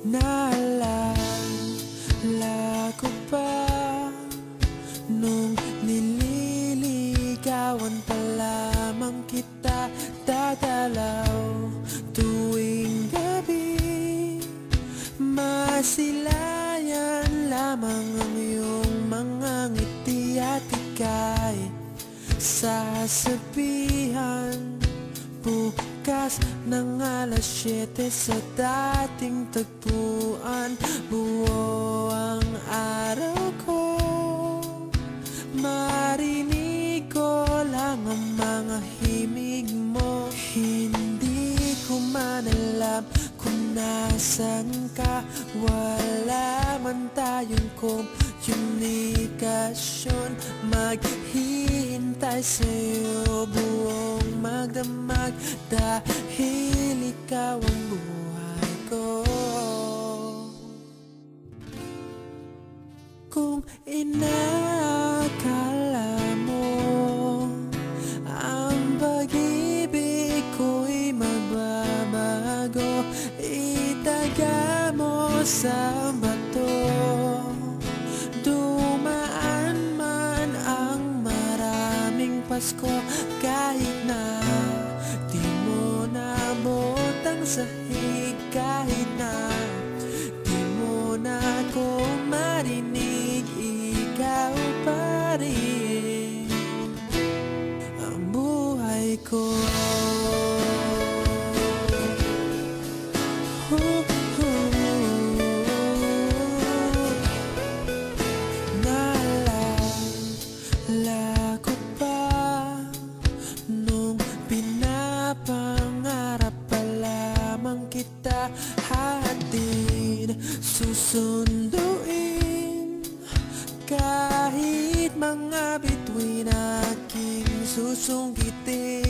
Naalala ko pa nung nililigawan pa lamang kita, dadalaw tuwing gabi. Masilayan lamang ang iyong mga ngiti at ika'y sasabihan bukas ng alas 7 sa dating tagpuan. Buo ang araw ko, marinig ko lang ang mga himig mo. Hindi ko man alam kung nasan ka, wala man tayong komunikasyon. Maghihintay sa'yo buong magdamag dahil ikaw ang buhay ko. Kung inakala mo ang pag-ibig ko'y magbabago, itaga mo sa bato. Dumaan man ang maraming Pasko, kahit na di mo naabot ang sahig, kahit na di mo na ako marinig, ikaw pa rin ang buhay ko. Naalala ko pa nung pinapangarap pa lamang kita, hatid susunduin kahit mga bituin aking susungkitin.